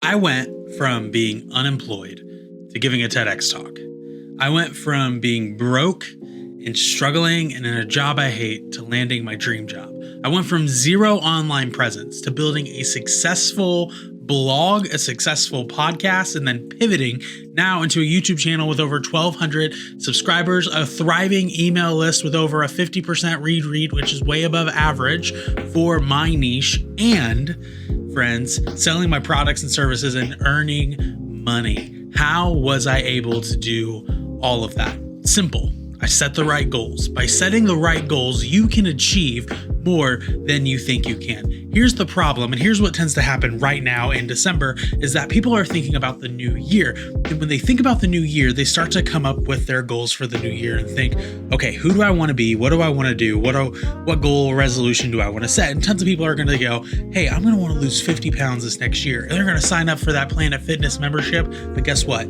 I went from being unemployed to giving a TEDx talk. I went from being broke and struggling and in a job I hate to landing my dream job. I went from zero online presence to building a successful blog, a successful podcast, and then pivoting now into a YouTube channel with over 1,200 subscribers, a thriving email list with over a 50% read, which is way above average for my niche, and friends, selling my products and services and earning money. How was I able to do all of that? Simple. I set the right goals. By setting the right goals, you can achieve more than you think you can. Here's the problem, and here's what tends to happen right now in December, is that people are thinking about the new year. And when they think about the new year, they start to come up with their goals for the new year and think, okay, who do I want to be? What do I want to do? What goal or resolution do I want to set? And tons of people are going to go, hey, I'm going to want to lose 50 pounds this next year. And they're going to sign up for that Planet Fitness membership. But guess what?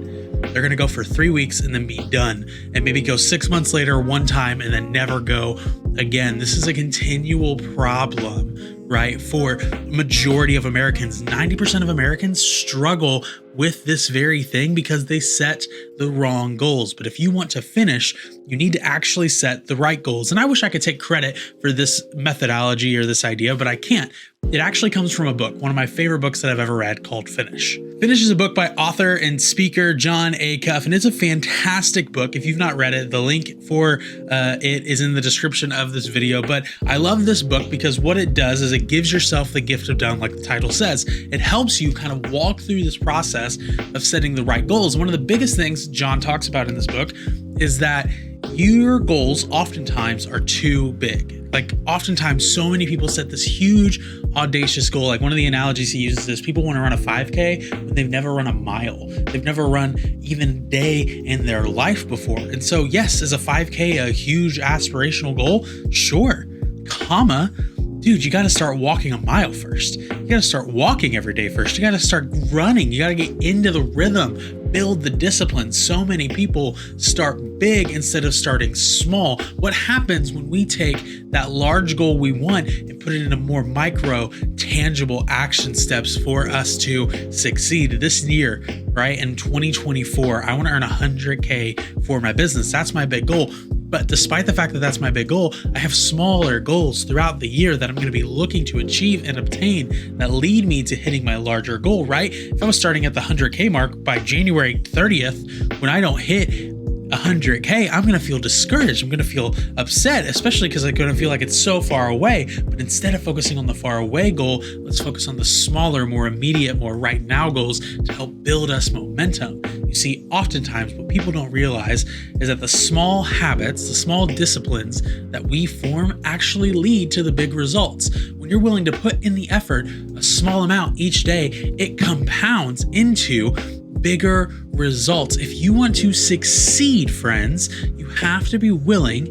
They're going to go for 3 weeks and then be done, and maybe go 6 months later one time and then never go again. This is a continual problem, right? For majority of Americans, 90% of Americans struggle with this very thing because they set the wrong goals. But if you want to finish, you need to actually set the right goals. And I wish I could take credit for this methodology or this idea, but I can't. It actually comes from a book, one of my favorite books that I've ever read, called Finish. Finish is a book by author and speaker Jon Acuff, and it's a fantastic book. If you've not read it, the link for it is in the description of this video. But I love this book because what it does is it gives yourself the gift of done, like the title says. It helps you kind of walk through this process of setting the right goals. One of the biggest things Jon talks about in this book is that your goals oftentimes are too big. Like oftentimes so many people set this huge audacious goal. Like one of the analogies he uses is people want to run a 5K when they've never run a mile. They've never run even a day in their life before. And so yes, is a 5K a huge aspirational goal? Sure, comma, dude, you got to start walking a mile first. You got to start walking every day first. You got to start running. You got to get into the rhythm, build the discipline. So many people start big instead of starting small. What happens when we take that large goal we want and put it into more micro, tangible action steps for us to succeed this year, right? In 2024, I want to earn 100K for my business. That's my big goal. But despite the fact that that's my big goal, I have smaller goals throughout the year that I'm going to be looking to achieve and obtain that lead me to hitting my larger goal, right? If I was starting at the 100K mark by January 30th, when I don't hit 100K, I'm going to feel discouraged. I'm going to feel upset, especially because I'm going to feel like it's so far away. But instead of focusing on the far away goal, let's focus on the smaller, more immediate, more right now goals to help build us momentum. You see, oftentimes what people don't realize is that the small habits, the small disciplines that we form actually lead to the big results. When you're willing to put in the effort, a small amount each day, it compounds into bigger results. If you want to succeed, friends, you have to be willing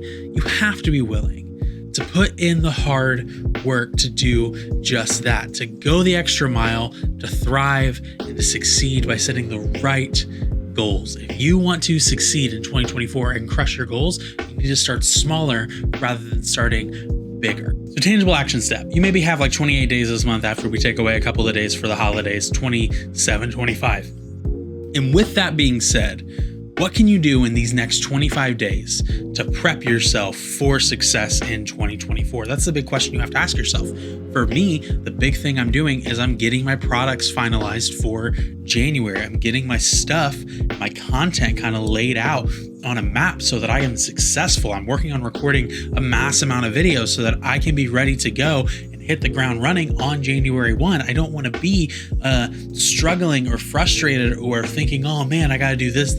to put in the hard work to do just that, to go the extra mile, to thrive and to succeed by setting the right goals. If you want to succeed in 2024 and crush your goals, you need to start smaller rather than starting bigger. So tangible action step. You maybe have like 28 days this month after we take away a couple of days for the holidays, 27, 25. And with that being said, what can you do in these next 25 days to prep yourself for success in 2024? That's the big question you have to ask yourself. For me, the big thing I'm doing is I'm getting my products finalized for January. I'm getting my stuff, my content kind of laid out on a map so that I am successful. I'm working on recording a mass amount of videos so that I can be ready to go and hit the ground running on January 1. I don't want to be struggling or frustrated or thinking, oh man, I got to do this,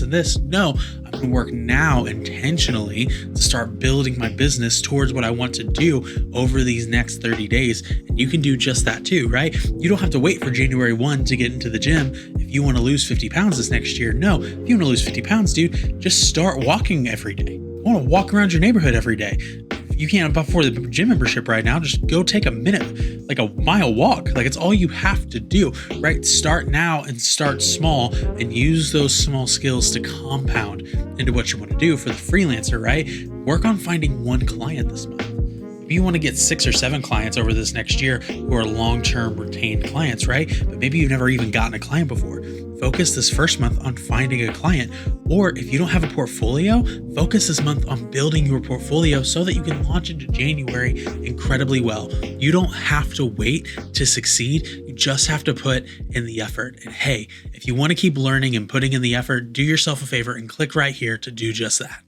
and this. No, I'm going to work now intentionally to start building my business towards what I want to do over these next 30 days. And you can do just that too, right? You don't have to wait for January 1 to get into the gym if you want to lose 50 pounds this next year. No, if you want to lose 50 pounds, dude, just start walking every day. I want to walk around your neighborhood every day. If you can't afford the gym membership right now, just go take a minute, like a mile walk. Like it's all you have to do, right? Start now and start small and use those small skills to compound into what you want to do. For the freelancer, right? Work on finding one client this month. Maybe you want to get 6 or 7 clients over this next year who are long-term retained clients, right? But maybe you've never even gotten a client before. Focus this first month on finding a client. Or if you don't have a portfolio, focus this month on building your portfolio so that you can launch into January incredibly well. You don't have to wait to succeed. You just have to put in the effort. And hey, if you want to keep learning and putting in the effort, do yourself a favor and click right here to do just that.